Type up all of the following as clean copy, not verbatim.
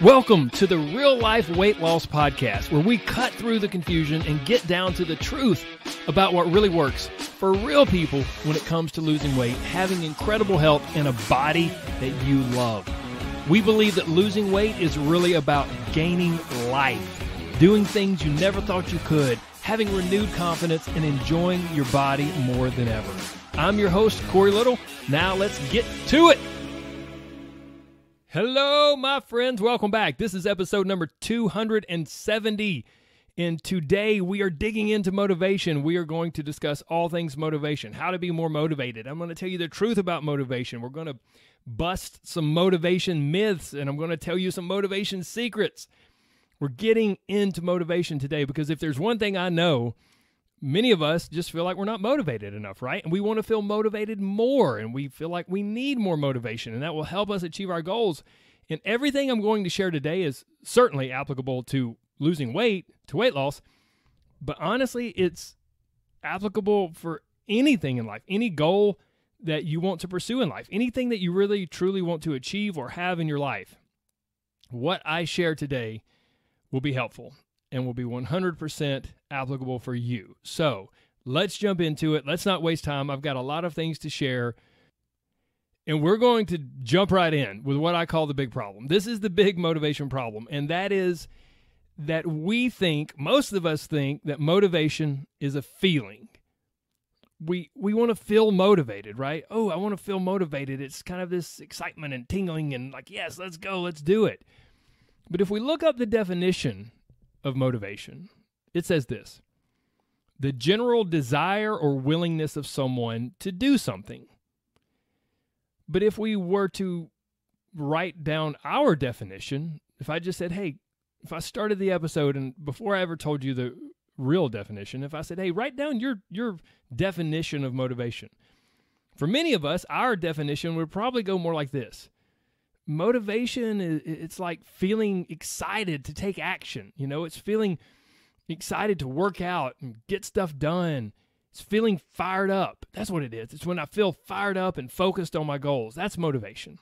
Welcome to the Real Life Weight Loss Podcast, where we cut through the confusion and get down to the truth about what really works for real people when it comes to losing weight, having incredible health, and a body that you love. We believe that losing weight is really about gaining life, doing things you never thought you could, having renewed confidence, and enjoying your body more than ever. I'm your host, Corey Little. Now let's get to it. Hello, my friends. Welcome back. This is episode number 270. And today we are digging into motivation. We are going to discuss all things motivation, how to be more motivated. I'm going to tell you the truth about motivation. We're going to bust some motivation myths, and I'm going to tell you some motivation secrets. We're getting into motivation today because if there's one thing I know, many of us just feel like we're not motivated enough, right? And we want to feel motivated more, and we feel like we need more motivation, and that will help us achieve our goals. And everything I'm going to share today is certainly applicable to losing weight, to weight loss, but honestly, it's applicable for anything in life, any goal that you want to pursue in life, anything that you really, truly want to achieve or have in your life. What I share today will be helpful and will be 100% applicable for you. So let's jump into it. Let's not waste time. I've got a lot of things to share, and we're going to jump right in with what I call the big problem. This is the big motivation problem, and that is that most of us think that motivation is a feeling. We want to feel motivated, right? Oh, I want to feel motivated. It's kind of this excitement and tingling and like, yes, let's go, let's do it. But if we look up the definition of motivation, it says this: the general desire or willingness of someone to do something. But if we were to write down our definition, if I just said, hey, if I started the episode and before I ever told you the real definition, if I said, hey, write down your definition of motivation. For many of us, our definition would probably go more like this. Motivation, it's like feeling excited to take action. You know, it's feeling excited to work out and get stuff done. It's feeling fired up. That's what it is. It's when I feel fired up and focused on my goals. That's motivation.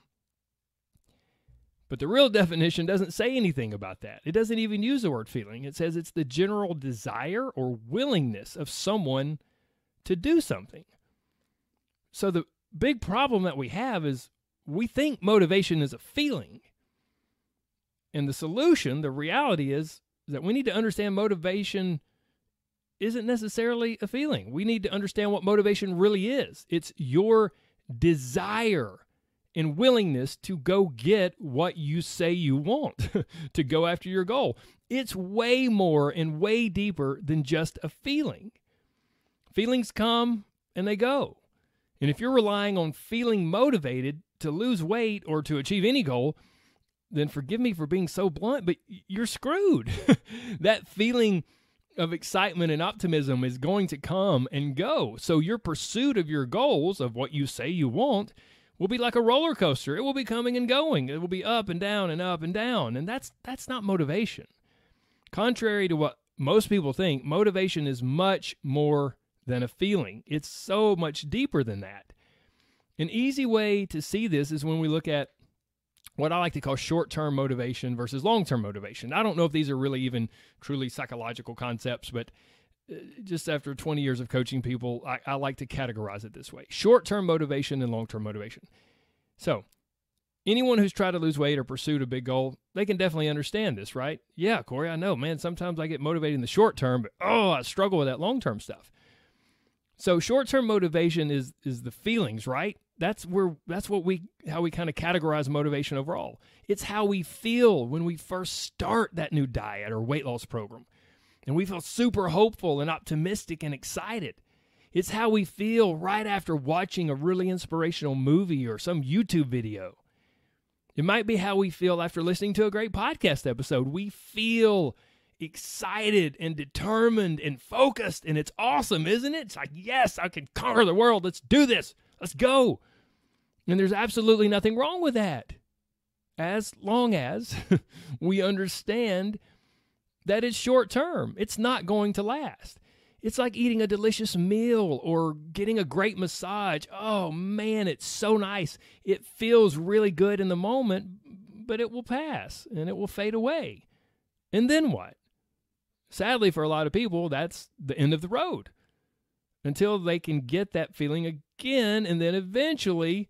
But the real definition doesn't say anything about that. It doesn't even use the word feeling. It says it's the general desire or willingness of someone to do something. So the big problem that we have is we think motivation is a feeling. And the solution, the reality is that we need to understand motivation isn't necessarily a feeling. We need to understand what motivation really is. It's your desire and willingness to go get what you say you want, to go after your goal. It's way more and way deeper than just a feeling. Feelings come and they go. And if you're relying on feeling motivated to lose weight or to achieve any goal, then forgive me for being so blunt, but you're screwed. That feeling of excitement and optimism is going to come and go. So your pursuit of your goals, of what you say you want, will be like a roller coaster. It will be coming and going. It will be up and down and up and down. And that's not motivation. Contrary to what most people think, motivation is much more than a feeling. It's so much deeper than that. An easy way to see this is when we look at what I like to call short-term motivation versus long-term motivation. I don't know if these are really even truly psychological concepts, but just after 20 years of coaching people, I like to categorize it this way: short-term motivation and long-term motivation. So anyone who's tried to lose weight or pursued a big goal, they can definitely understand this, right? Yeah, Corey, I know, man, sometimes I get motivated in the short term, but I struggle with that long-term stuff. So short-term motivation is the feelings, right? That's how we kind of categorize motivation overall. It's how we feel when we first start that new diet or weight loss program. And we feel super hopeful and optimistic and excited. It's how we feel right after watching a really inspirational movie or some YouTube video. It might be how we feel after listening to a great podcast episode. We feel excited and determined and focused, and it's awesome, isn't it? It's like, yes, I can conquer the world. Let's do this. Let's go. And there's absolutely nothing wrong with that, as long as we understand that it's short term. It's not going to last. It's like eating a delicious meal or getting a great massage. Oh man, it's so nice. It feels really good in the moment, but it will pass and it will fade away. And then what? Sadly, for a lot of people, that's the end of the road until they can get that feeling again, and then eventually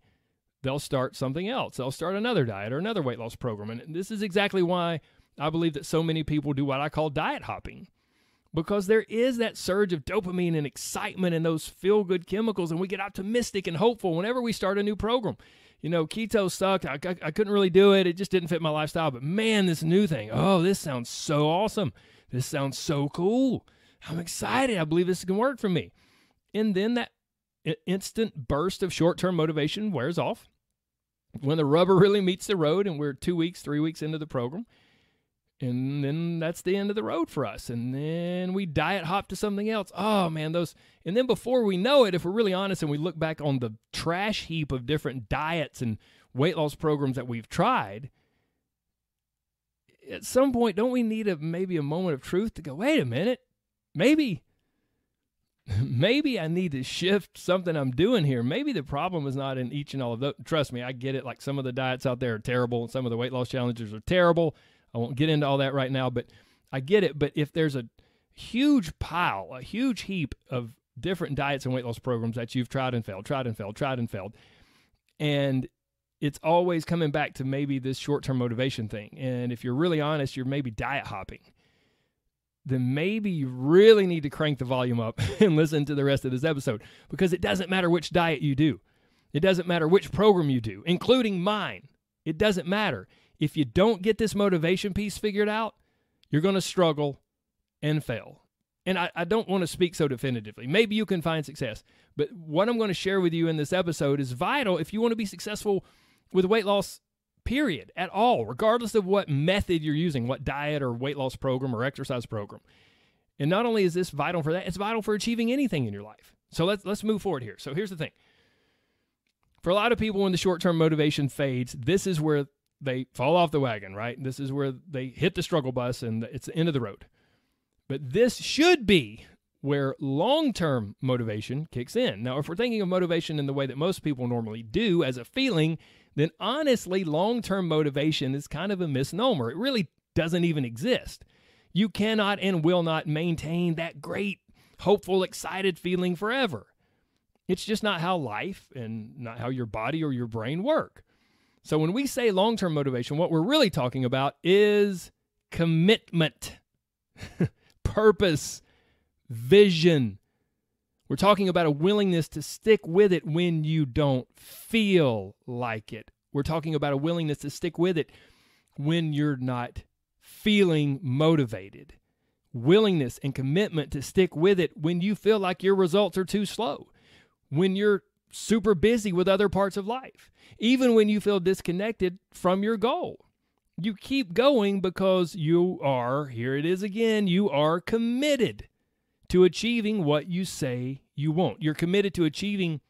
they'll start something else. They'll start another diet or another weight loss program. And this is exactly why I believe that so many people do what I call diet hopping, because there is that surge of dopamine and excitement and those feel-good chemicals, and we get optimistic and hopeful whenever we start a new program. Keto sucked. I couldn't really do it. It just didn't fit my lifestyle. But man, this new thing, this sounds so awesome. This sounds so cool. I'm excited. I believe this can work for me. And then that instant burst of short-term motivation wears off when the rubber really meets the road and we're 2 weeks, 3 weeks into the program. And then that's the end of the road for us. And then we diet hop to something else. Oh, man, and then before we know it, if we're really honest and we look back on the trash heap of different diets and weight loss programs that we've tried, at some point, don't we need maybe a moment of truth to go, wait a minute, maybe I need to shift something I'm doing here. Maybe the problem is not in each and all of those. Trust me, I get it. Like, some of the diets out there are terrible, and some of the weight loss challenges are terrible. I won't get into all that right now, but I get it. But if there's a huge pile, a huge heap of different diets and weight loss programs that you've tried and failed, and it's always coming back to maybe this short-term motivation thing, and if you're really honest, you're maybe diet hopping, then maybe you really need to crank the volume up and listen to the rest of this episode, because it doesn't matter which diet you do. It doesn't matter which program you do, including mine. It doesn't matter. If you don't get this motivation piece figured out, you're going to struggle and fail. And I don't want to speak so definitively. Maybe you can find success. But what I'm going to share with you in this episode is vital if you want to be successful with weight loss, period, at all, regardless of what method you're using, what diet or weight loss program or exercise program. And not only is this vital for that, it's vital for achieving anything in your life. So let's move forward here. So here's the thing. For a lot of people, when the short-term motivation fades, this is where they fall off the wagon, right? This is where they hit the struggle bus and it's the end of the road. But this should be where long-term motivation kicks in. Now, if we're thinking of motivation in the way that most people normally do as a feeling, then honestly, long-term motivation is kind of a misnomer. It really doesn't even exist. You cannot and will not maintain that great, hopeful, excited feeling forever. It's just not how life and not how your body or your brain work. So when we say long-term motivation, what we're really talking about is commitment, purpose, vision. We're talking about a willingness to stick with it when you don't feel like it. We're talking about a willingness to stick with it when you're not feeling motivated. Willingness and commitment to stick with it when you feel like your results are too slow, when you're super busy with other parts of life, even when you feel disconnected from your goal. You keep going because you are, here it is again, you are committed to achieving what you say you want. You're committed to achieving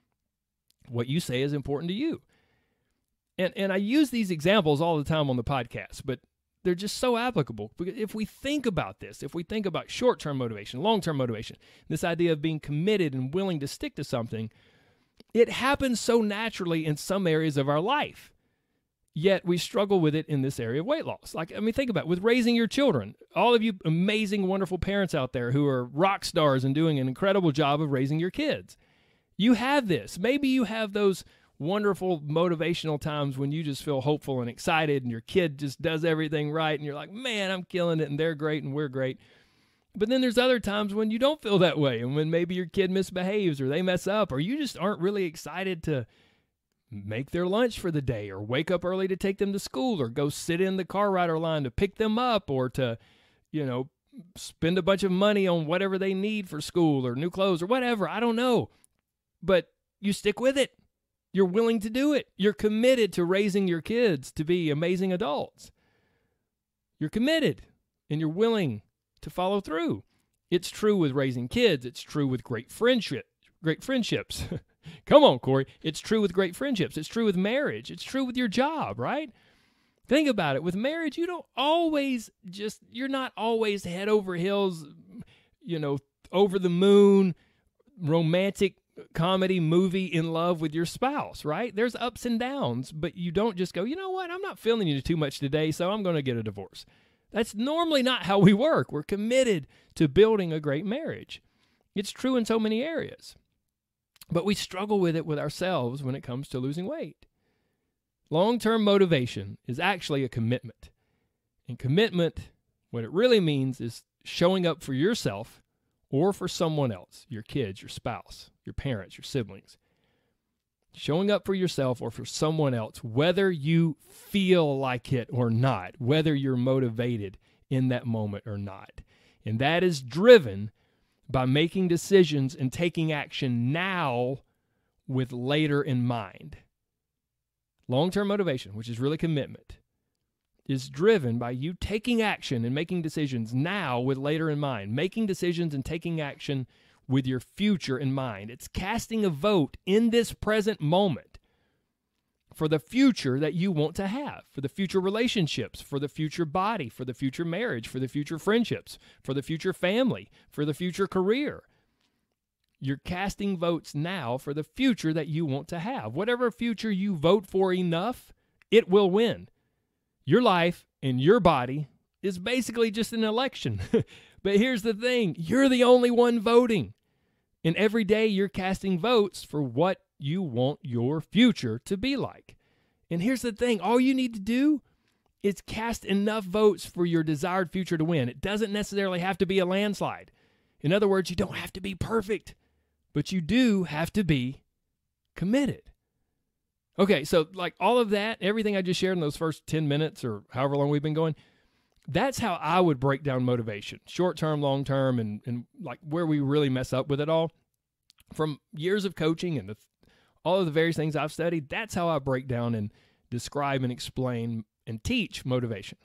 what you say is important to you. And I use these examples all the time on the podcast, but they're just so applicable. Because if we think about this, if we think about short-term motivation, long-term motivation, this idea of being committed and willing to stick to something, it happens so naturally in some areas of our life. Yet we struggle with it in this area of weight loss. Think about it. With raising your children. All of you amazing, wonderful parents out there who are rock stars and doing an incredible job of raising your kids. You have this. Maybe you have those wonderful motivational times when you just feel hopeful and excited and your kid just does everything right and you're like, man, I'm killing it and they're great and we're great. But then there's other times when you don't feel that way, and when maybe your kid misbehaves or they mess up, or you just aren't really excited to make their lunch for the day, or wake up early to take them to school, or go sit in the car rider line to pick them up, or to, spend a bunch of money on whatever they need for school or new clothes or whatever. I don't know. But you stick with it. You're willing to do it. You're committed to raising your kids to be amazing adults. You're committed and you're willing to follow through. It's true with raising kids. It's true with great friendships. Come on, Corey. It's true with great friendships. It's true with marriage. It's true with your job, right? Think about it. With marriage, you're not always head over heels, over the moon, romantic comedy movie in love with your spouse, right? There's ups and downs, but you don't just go, you know what, I'm not feeling you too much today, so I'm going to get a divorce. That's normally not how we work. We're committed to building a great marriage. It's true in so many areas. But we struggle with it with ourselves when it comes to losing weight. Long-term motivation is actually a commitment. And commitment, what it really means is showing up for yourself or for someone else, your kids, your spouse, your parents, your siblings. Showing up for yourself or for someone else, whether you feel like it or not, whether you're motivated in that moment or not. And that is driven by making decisions and taking action now with later in mind. Long-term motivation, which is really commitment, is driven by you taking action and making decisions now with later in mind, making decisions and taking action with your future in mind. It's casting a vote in this present moment for the future that you want to have, for the future relationships, for the future body, for the future marriage, for the future friendships, for the future family, for the future career. You're casting votes now for the future that you want to have. Whatever future you vote for enough, it will win. Your life and your body is basically just an election. But here's the thing, you're the only one voting. And every day you're casting votes for what you want your future to be like. And here's the thing, all you need to do is cast enough votes for your desired future to win. It doesn't necessarily have to be a landslide. In other words, you don't have to be perfect, but you do have to be committed. Okay, so like all of that, everything I just shared in those first 10 minutes or however long we've been going, that's how I would break down motivation, short-term, long-term, and like where we really mess up with it all. From years of coaching and all of the various things I've studied, that's how I break down and describe and explain and teach motivation.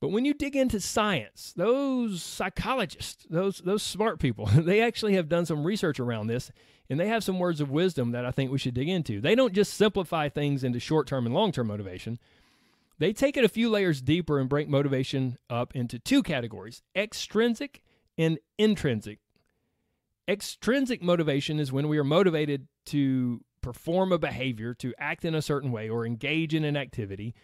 But when you dig into science, those psychologists, those smart people, they actually have done some research around this, and they have some words of wisdom that I think we should dig into. They don't just simplify things into short-term and long-term motivation. They take it a few layers deeper and break motivation up into two categories, extrinsic and intrinsic. Extrinsic motivation is when we are motivated to perform a behavior, to act in a certain way, or engage in an activity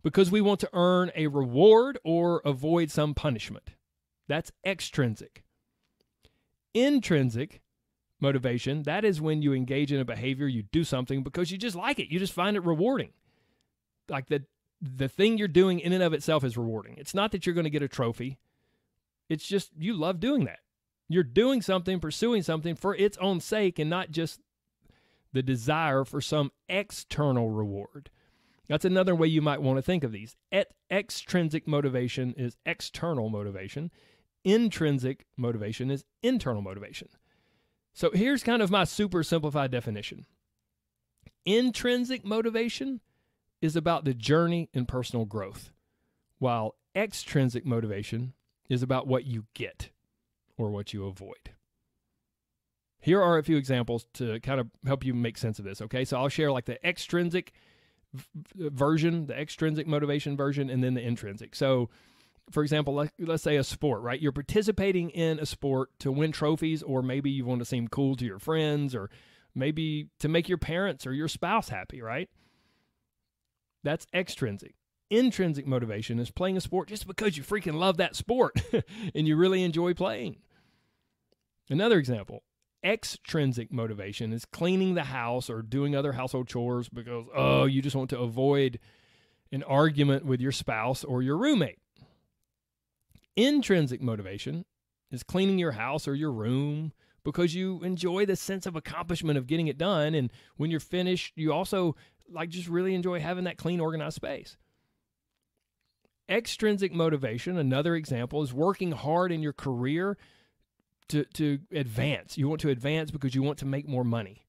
because we want to earn a reward or avoid some punishment. That's extrinsic. Intrinsic motivation, that is when you engage in a behavior, you do something because you just like it. You just find it rewarding. Like the thing you're doing in and of itself is rewarding. It's not that you're going to get a trophy. It's just you love doing that. You're doing something, pursuing something for its own sake and not just the desire for some external reward. That's another way you might want to think of these. Extrinsic motivation is external motivation. Intrinsic motivation is internal motivation. So here's kind of my super simplified definition. Intrinsic motivation is about the journey and personal growth, while extrinsic motivation is about what you get or what you avoid. Here are a few examples to kind of help you make sense of this, okay? So I'll share like the extrinsic version, the extrinsic motivation version, and then the intrinsic. So, for example, let's say a sport, right? You're participating in a sport to win trophies, or maybe you want to seem cool to your friends, or maybe to make your parents or your spouse happy, right? That's extrinsic. Intrinsic motivation is playing a sport just because you freaking love that sport and you really enjoy playing. Another example, extrinsic motivation is cleaning the house or doing other household chores because, you just want to avoid an argument with your spouse or your roommate. Intrinsic motivation is cleaning your house or your room because you enjoy the sense of accomplishment of getting it done. And when you're finished, you also just really enjoy having that clean, organized space. Extrinsic motivation, another example, is working hard in your career to advance. You want to advance because you want to make more money.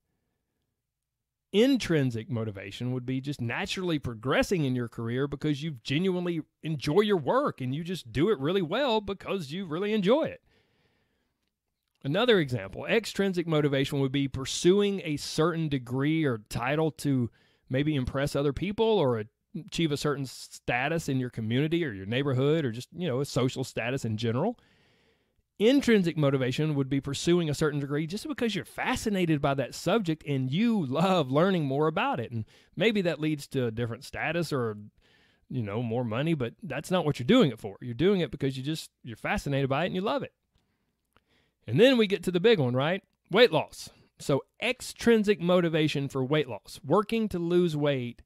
Intrinsic motivation would be just naturally progressing in your career because you genuinely enjoy your work and you just do it really well because you really enjoy it. Another example, extrinsic motivation would be pursuing a certain degree or title to maybe impress other people or achieve a certain status in your community or your neighborhood or just, a social status in general. Intrinsic motivation would be pursuing a certain degree just because you're fascinated by that subject and you love learning more about it. And maybe that leads to a different status or, more money, but that's not what you're doing it for. You're doing it because you're fascinated by it and you love it. And then we get to the big one, right? Weight loss. So extrinsic motivation for weight loss, working to lose weight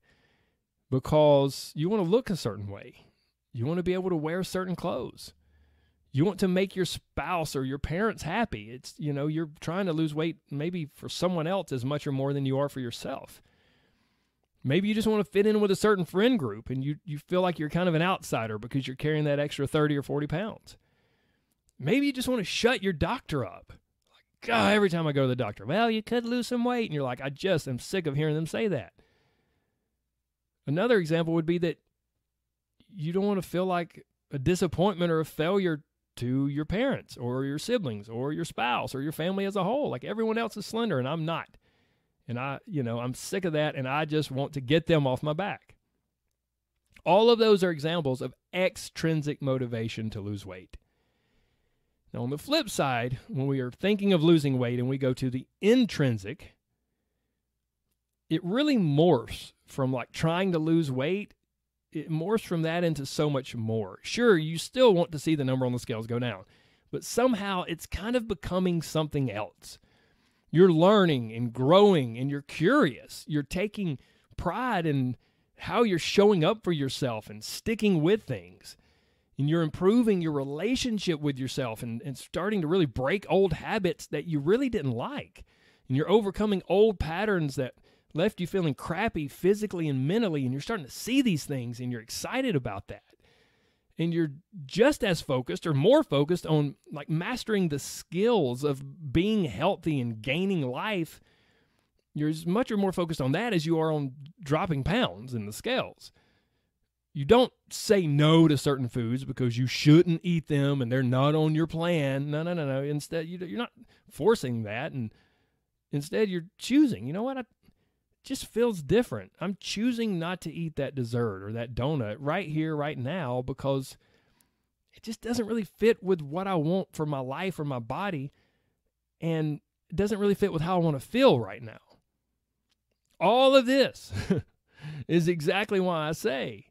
because you want to look a certain way. You want to be able to wear certain clothes. You want to make your spouse or your parents happy. It's, you're trying to lose weight maybe for someone else as much or more than you are for yourself. Maybe you just want to fit in with a certain friend group and you feel like you're kind of an outsider because you're carrying that extra 30 or 40 pounds. Maybe you just want to shut your doctor up. Like, God, every time I go to the doctor, well, you could lose some weight. And you're like, I just am sick of hearing them say that. Another example would be that you don't want to feel like a disappointment or a failure to your parents or your siblings or your spouse or your family as a whole. Like everyone else is slender and I'm not. And I'm sick of that and I just want to get them off my back. All of those are examples of extrinsic motivation to lose weight. Now on the flip side, when we are thinking of losing weight and we go to the intrinsic, it really morphs from like trying to lose weight. It morphs from that into so much more. Sure, you still want to see the number on the scales go down, but somehow it's kind of becoming something else. You're learning and growing and you're curious. You're taking pride in how you're showing up for yourself and sticking with things. And you're improving your relationship with yourself and starting to really break old habits that you really didn't like. And you're overcoming old patterns that left you feeling crappy physically and mentally, and you're starting to see these things, and you're excited about that. And you're just as focused or more focused on like mastering the skills of being healthy and gaining life. You're as much or more focused on that as you are on dropping pounds in the scales. You don't say no to certain foods because you shouldn't eat them and they're not on your plan. No. Instead, you're not forcing that, and instead you're choosing. You know what? Just feels different. I'm choosing not to eat that dessert or that donut right here, right now, because it just doesn't really fit with what I want for my life or my body, and it doesn't really fit with how I want to feel right now. All of this is exactly why I say,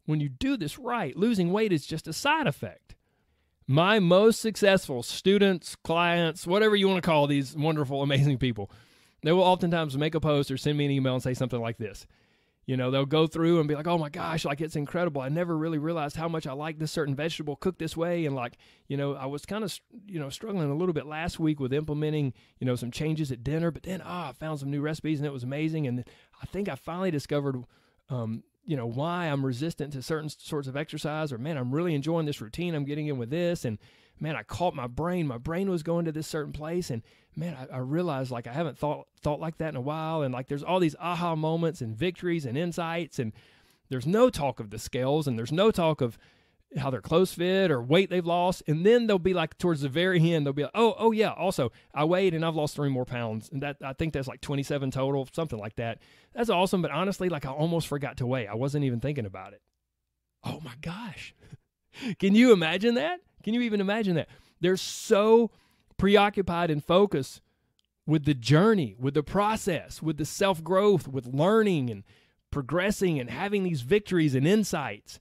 when you do this right, losing weight is just a side effect. My most successful students, clients, whatever you want to call these wonderful, amazing people, they will oftentimes make a post or send me an email and say something like this. They'll go through and be like, oh my gosh, like it's incredible. I never really realized how much I like this certain vegetable cooked this way. And I was kind of, struggling a little bit last week with implementing, some changes at dinner, but then, I found some new recipes and it was amazing. And I think I finally discovered, why I'm resistant to certain sorts of exercise, or man, I'm really enjoying this routine I'm getting in with this. And man, I caught my brain was going to this certain place, and man, I realized like I haven't thought like that in a while. And like there's all these aha moments and victories and insights, and there's no talk of the scales, and there's no talk of how their clothes fit or weight they've lost. And then they'll be like towards the very end, they'll be like, oh yeah, also I weighed and I've lost 3 more pounds. And I think that's like 27 total, something like that. That's awesome. But honestly, like I almost forgot to weigh. I wasn't even thinking about it. Oh my gosh. Can you imagine that? Can you even imagine that? They're so preoccupied and focused with the journey, with the process, with the self-growth, with learning and progressing and having these victories and insights.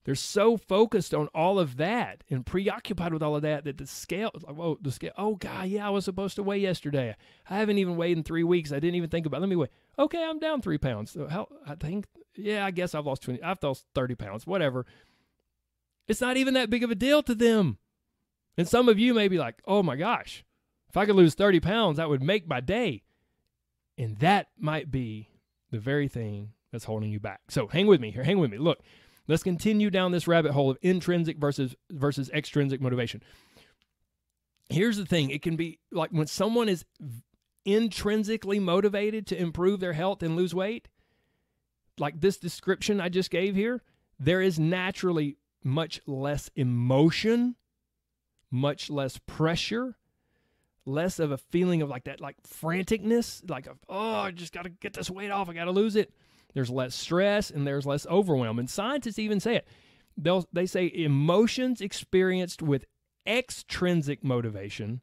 They're so focused on all of that and preoccupied with all of that the scale, oh God, yeah, I was supposed to weigh yesterday. I haven't even weighed in 3 weeks. I didn't even think about it. Let me weigh. Okay, I'm down 3 pounds. So I guess I've lost 30 pounds, whatever. It's not even that big of a deal to them. And some of you may be like, oh my gosh, if I could lose 30 pounds, that would make my day. And that might be the very thing that's holding you back. So hang with me here. Hang with me. Look, let's continue down this rabbit hole of intrinsic versus extrinsic motivation. Here's the thing. It can be like when someone is intrinsically motivated to improve their health and lose weight, like this description I just gave here, there is naturally much less emotion, much less pressure, less of a feeling of like that, like franticness, I just got to get this weight off. I got to lose it. There's less stress and there's less overwhelm. And scientists even say it. They say emotions experienced with extrinsic motivation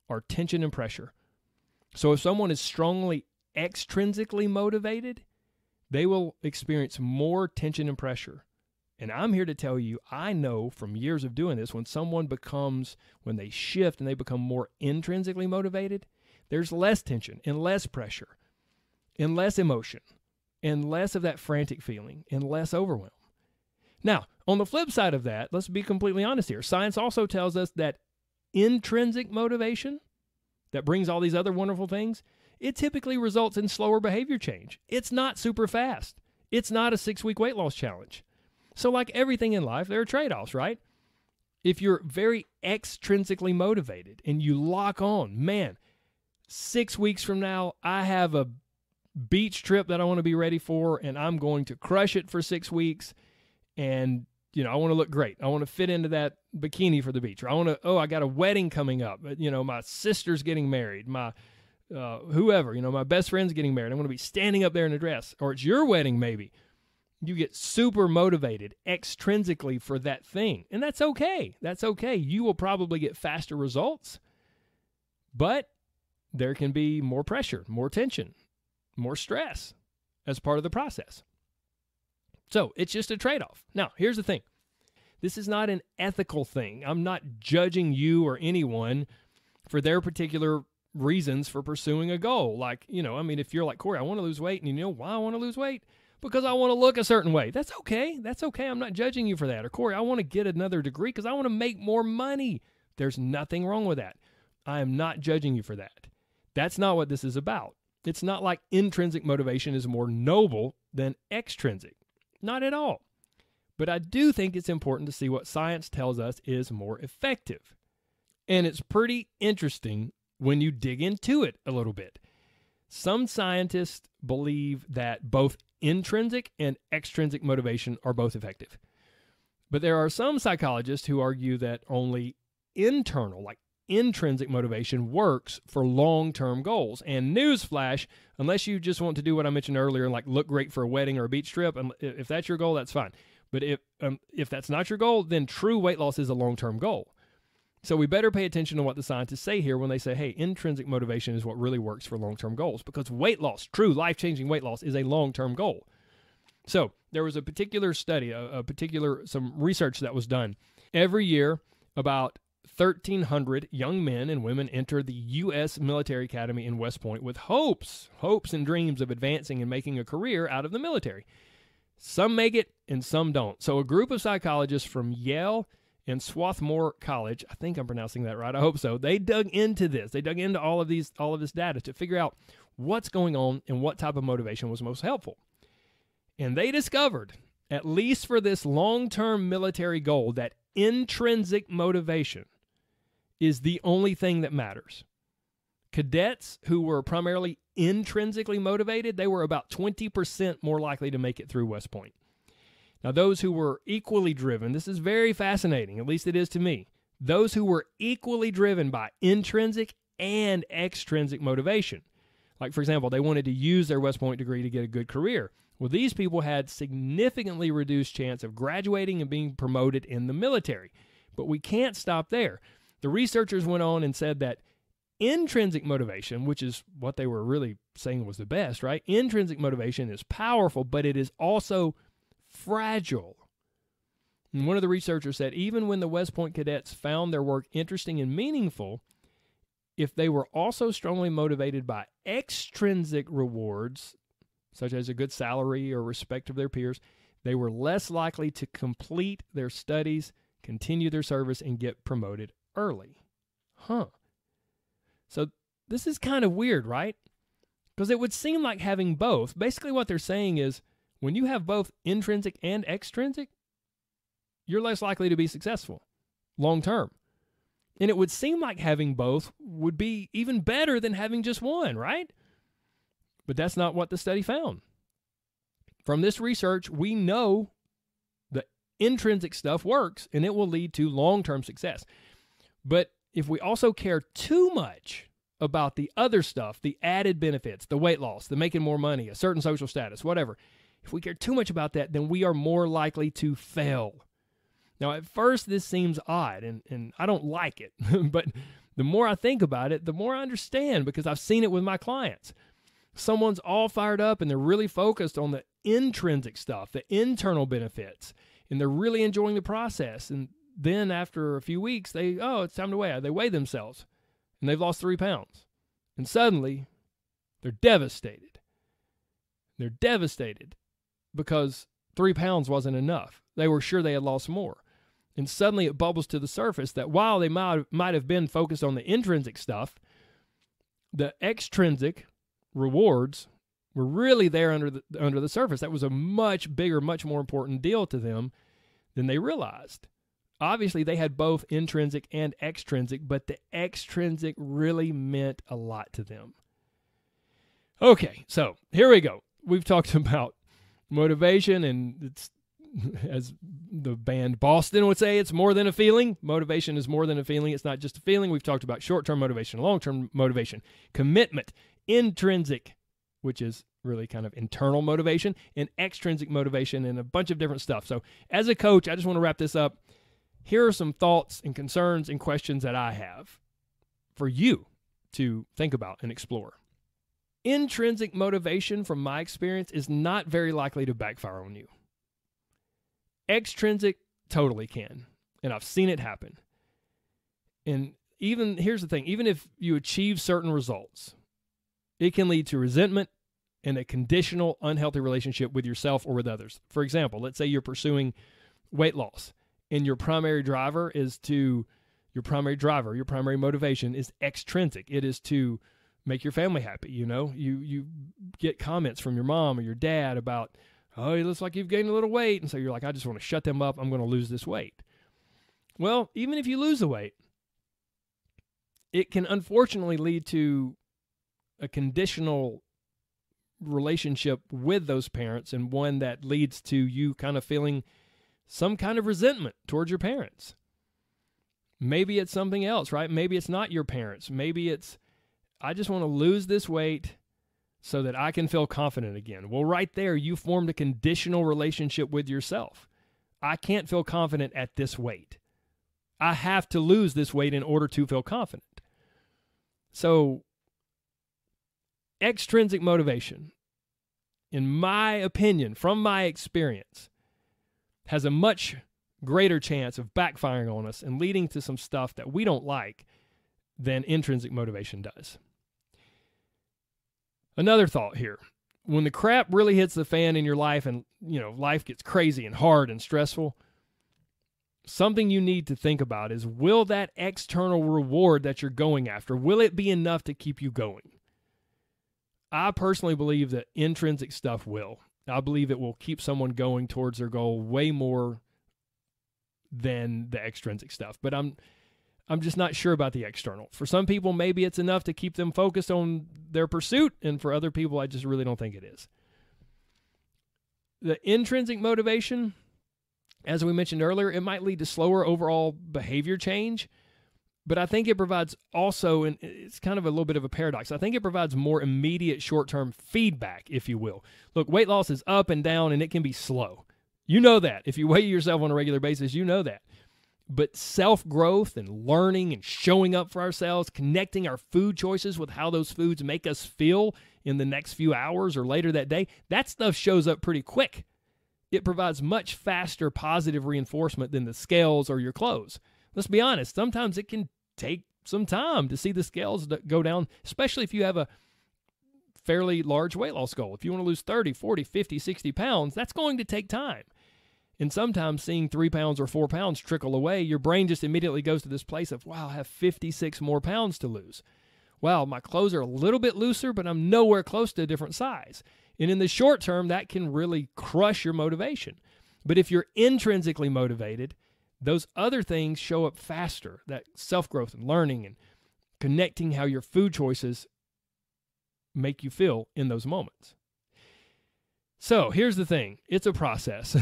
are tension and pressure. So if someone is strongly extrinsically motivated, they will experience more tension and pressure. And I'm here to tell you, I know from years of doing this, when they shift and they become more intrinsically motivated, there's less tension and less pressure and less emotion and less of that frantic feeling and less overwhelm. Now, on the flip side of that, let's be completely honest here. Science also tells us that intrinsic motivation that brings all these other wonderful things, it typically results in slower behavior change. It's not super fast. It's not a 6-week weight loss challenge. So like everything in life, there are trade-offs, right? If you're very extrinsically motivated and you lock on, man, 6 weeks from now, I have a beach trip that I want to be ready for, and I'm going to crush it for 6 weeks. And, I want to look great. I want to fit into that bikini for the beach. Or I got a wedding coming up. My sister's getting married. My whoever, my best friend's getting married. I want to be standing up there in a dress. Or it's your wedding maybe. You get super motivated extrinsically for that thing. And that's okay. That's okay. You will probably get faster results. But there can be more pressure, more tension, more stress as part of the process. So it's just a trade-off. Now, here's the thing. This is not an ethical thing. I'm not judging you or anyone for their particular reasons for pursuing a goal. Like, if you're like, Corey, I want to lose weight, and you know why I want to lose weight? Because I want to look a certain way. That's okay. That's okay. I'm not judging you for that. Or, Corey, I want to get another degree because I want to make more money. There's nothing wrong with that. I am not judging you for that. That's not what this is about. It's not like intrinsic motivation is more noble than extrinsic. Not at all. But I do think it's important to see what science tells us is more effective. And it's pretty interesting when you dig into it a little bit. Some scientists believe that both intrinsic and extrinsic motivation are both effective. But there are some psychologists who argue that only internal, like intrinsic motivation, works for long-term goals. And newsflash, unless you just want to do what I mentioned earlier and like look great for a wedding or a beach trip, and if that's your goal, that's fine. But if that's not your goal, then true weight loss is a long-term goal. So we better pay attention to what the scientists say here when they say, hey, intrinsic motivation is what really works for long-term goals, because weight loss, true life-changing weight loss, is a long-term goal. So there was a particular study, some research that was done. Every year, about 1,300 young men and women enter the U.S. Military Academy in West Point with hopes and dreams of advancing and making a career out of the military. Some make it and some don't. So a group of psychologists from Yale and Swarthmore College, I think I'm pronouncing that right, I hope so, they dug into this. They dug into all of this data to figure out what's going on and what type of motivation was most helpful. And they discovered, at least for this long-term military goal, that intrinsic motivation is the only thing that matters. Cadets who were primarily intrinsically motivated, they were about 20% more likely to make it through West Point. Now, those who were equally driven, this is very fascinating, at least it is to me. Those who were equally driven by intrinsic and extrinsic motivation. Like, for example, they wanted to use their West Point degree to get a good career. Well, these people had significantly reduced chance of graduating and being promoted in the military. But we can't stop there. The researchers went on and said that intrinsic motivation, which is what they were really saying was the best, right? Intrinsic motivation is powerful, but it is also fragile. And one of the researchers said even when the West Point cadets found their work interesting and meaningful, if they were also strongly motivated by extrinsic rewards, such as a good salary or respect of their peers, they were less likely to complete their studies, continue their service, and get promoted early. So this is kind of weird, right? Because it would seem like having both, basically what they're saying is when you have both intrinsic and extrinsic, you're less likely to be successful long term. And it would seem like having both would be even better than having just one, right? But that's not what the study found. From this research, we know the intrinsic stuff works and it will lead to long-term success. But if we also care too much about the other stuff, the added benefits, the weight loss, the making more money, a certain social status, whatever, if we care too much about that, then we are more likely to fail. Now, at first, this seems odd, and I don't like it. But the more I think about it, the more I understand, because I've seen it with my clients. Someone's all fired up, and they're really focused on the intrinsic stuff, the internal benefits, and they're really enjoying the process. And then after a few weeks, it's time to weigh. They weigh themselves, and they've lost 3 pounds. And suddenly, they're devastated. They're devastated because 3 pounds wasn't enough. They were sure they had lost more. And suddenly it bubbles to the surface that while they might have been focused on the intrinsic stuff, the extrinsic rewards were really there under the surface. That was a much bigger, much more important deal to them than they realized. Obviously, they had both intrinsic and extrinsic, but the extrinsic really meant a lot to them. Okay, so here we go. We've talked about motivation, and it's, as the band Boston would say, it's more than a feeling. Motivation is more than a feeling. It's not just a feeling. We've talked about short-term motivation, long-term motivation, commitment, intrinsic, which is really kind of internal motivation, and extrinsic motivation, and a bunch of different stuff. So as a coach, I just want to wrap this up. Here are some thoughts and concerns and questions that I have for you to think about and explore. Intrinsic motivation, from my experience, is not very likely to backfire on you. Extrinsic totally can, and I've seen it happen. And here's the thing, even if you achieve certain results, it can lead to resentment and a conditional, unhealthy relationship with yourself or with others. For example, let's say you're pursuing weight loss, and your primary motivation is extrinsic. It is to make your family happy. You get comments from your mom or your dad about, oh, it looks like you've gained a little weight. And so you're like, I just want to shut them up. I'm going to lose this weight. Well, even if you lose the weight, it can unfortunately lead to a conditional relationship with those parents, and one that leads to you kind of feeling some kind of resentment towards your parents. Maybe it's something else, right? Maybe it's not your parents. Maybe it's, I just want to lose this weight so that I can feel confident again. Well, right there, you formed a conditional relationship with yourself. I can't feel confident at this weight. I have to lose this weight in order to feel confident. So, extrinsic motivation, in my opinion, from my experience, has a much greater chance of backfiring on us and leading to some stuff that we don't like than intrinsic motivation does. Another thought here. When the crap really hits the fan in your life and, life gets crazy and hard and stressful, something you need to think about is, will that external reward that you're going after, will it be enough to keep you going? I personally believe that intrinsic stuff will. I believe it will keep someone going towards their goal way more than the extrinsic stuff. But I'm just not sure about the external. For some people, maybe it's enough to keep them focused on their pursuit, and for other people, I just really don't think it is. The intrinsic motivation, as we mentioned earlier, it might lead to slower overall behavior change, but I think it provides also, and it's kind of a little bit of a paradox, I think it provides more immediate short-term feedback, if you will. Look, weight loss is up and down, and it can be slow. You know that. If you weigh yourself on a regular basis, you know that. But self-growth and learning and showing up for ourselves, connecting our food choices with how those foods make us feel in the next few hours or later that day, that stuff shows up pretty quick. It provides much faster positive reinforcement than the scales or your clothes. Let's be honest, sometimes it can take some time to see the scales go down, especially if you have a fairly large weight loss goal. If you want to lose 30, 40, 50, 60 pounds, that's going to take time. And sometimes seeing 3 pounds or 4 pounds trickle away, your brain just immediately goes to this place of, wow, I have 56 more pounds to lose. Wow, my clothes are a little bit looser, but I'm nowhere close to a different size. And in the short term, that can really crush your motivation. But if you're intrinsically motivated, those other things show up faster, that self-growth and learning and connecting how your food choices make you feel in those moments. So here's the thing. It's a process.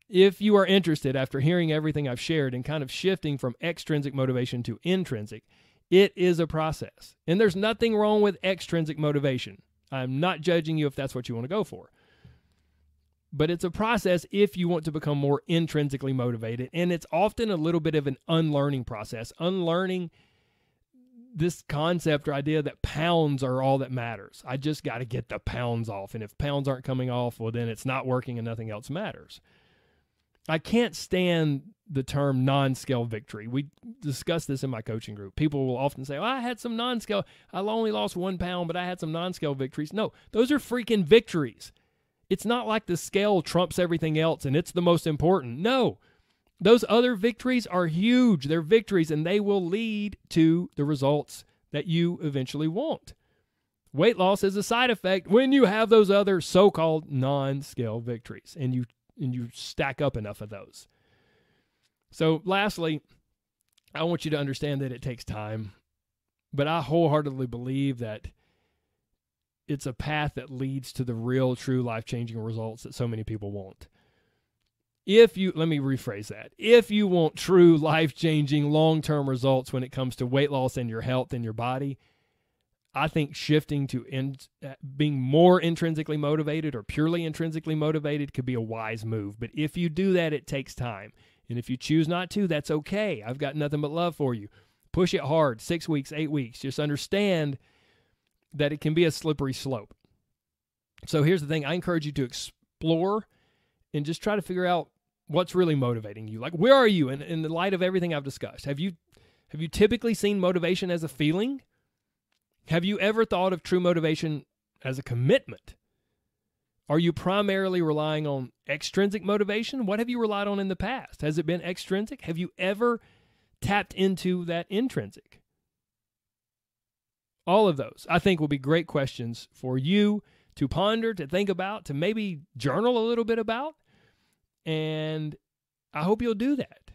If you are interested, after hearing everything I've shared and kind of shifting from extrinsic motivation to intrinsic, it is a process. And there's nothing wrong with extrinsic motivation. I'm not judging you if that's what you want to go for. But it's a process if you want to become more intrinsically motivated. And it's often a little bit of an unlearning process, unlearning this concept or idea that pounds are all that matters. I just got to get the pounds off. And if pounds aren't coming off, well, then it's not working and nothing else matters. I can't stand the term non-scale victory. We discussed this in my coaching group. People will often say, I had some non-scale. I only lost 1 pound, but I had some non-scale victories. No, those are freaking victories. It's not like the scale trumps everything else and it's the most important. No, those other victories are huge. They're victories and they will lead to the results that you eventually want. Weight loss is a side effect when you have those other so-called non-scale victories and you stack up enough of those. So lastly, I want you to understand that it takes time, but I wholeheartedly believe that it's a path that leads to the real, true, life-changing results that so many people want. Let me rephrase that. If you want true, life-changing, long-term results when it comes to weight loss and your health and your body, I think shifting to being more intrinsically motivated or purely intrinsically motivated could be a wise move. But if you do that, it takes time. And if you choose not to, that's okay. I've got nothing but love for you. Push it hard, 6 weeks, 8 weeks. Just understand that it can be a slippery slope. So here's the thing. I encourage you to explore and just try to figure out what's really motivating you. Like, where are you in the light of everything I've discussed? Have you typically seen motivation as a feeling? Have you ever thought of true motivation as a commitment? Are you primarily relying on extrinsic motivation? What have you relied on in the past? Has it been extrinsic? Have you ever tapped into that intrinsic? All of those, I think, will be great questions for you to ponder, to think about, to maybe journal a little bit about. And I hope you'll do that.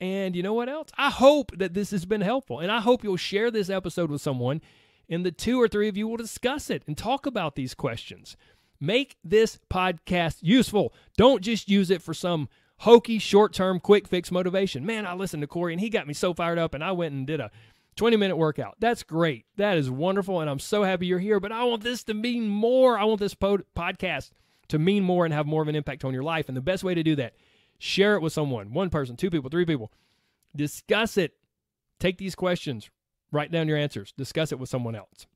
And you know what else? I hope that this has been helpful. And I hope you'll share this episode with someone, and the 2 or 3 of you will discuss it and talk about these questions. Make this podcast useful. Don't just use it for some hokey, short-term, quick-fix motivation. Man, I listened to Corey, and he got me so fired up, and I went and did a 20-minute workout. That's great. That is wonderful, and I'm so happy you're here, but I want this to mean more. I want this podcast to mean more and have more of an impact on your life, and the best way to do that, share it with someone, 1 person, 2 people, 3 people. Discuss it. Take these questions. Write down your answers. Discuss it with someone else.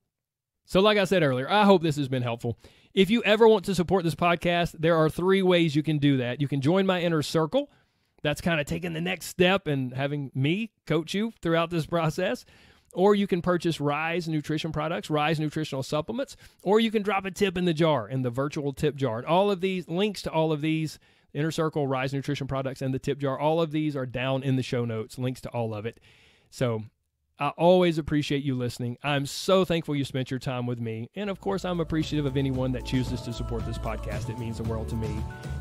So like I said earlier, I hope this has been helpful. If you ever want to support this podcast, there are 3 ways you can do that. You can join my inner circle. That's kind of taking the next step and having me coach you throughout this process. Or you can purchase Rise Nutrition products, Rise Nutritional Supplements, or you can drop a tip in the jar, in the virtual tip jar. And all of these, links to all of these, Inner Circle, Rise Nutrition products, and the tip jar, all of these are down in the show notes, links to all of it. So I always appreciate you listening. I'm so thankful you spent your time with me. And of course, I'm appreciative of anyone that chooses to support this podcast. It means the world to me.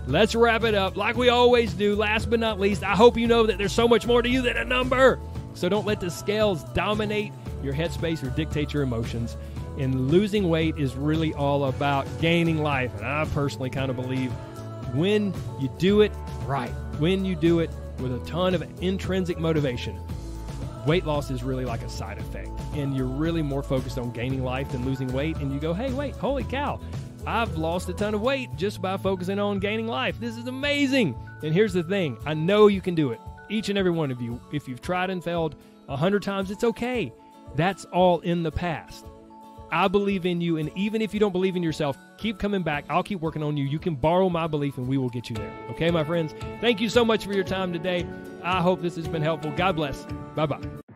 Let's wrap it up like we always do. Last but not least, I hope you know that there's so much more to you than a number. So don't let the scales dominate your headspace or dictate your emotions. And losing weight is really all about gaining life. And I personally kind of believe when you do it right, when you do it with a ton of intrinsic motivation, weight loss is really like a side effect, and you're really more focused on gaining life than losing weight, and you go, hey, wait, holy cow, I've lost a ton of weight just by focusing on gaining life. This is amazing. And here's the thing. I know you can do it. Each and every one of you. If you've tried and failed 100 times, it's okay. That's all in the past. I believe in you, and even if you don't believe in yourself, keep coming back. I'll keep working on you. You can borrow my belief, and we will get you there. Okay, my friends? Thank you so much for your time today. I hope this has been helpful. God bless. Bye-bye.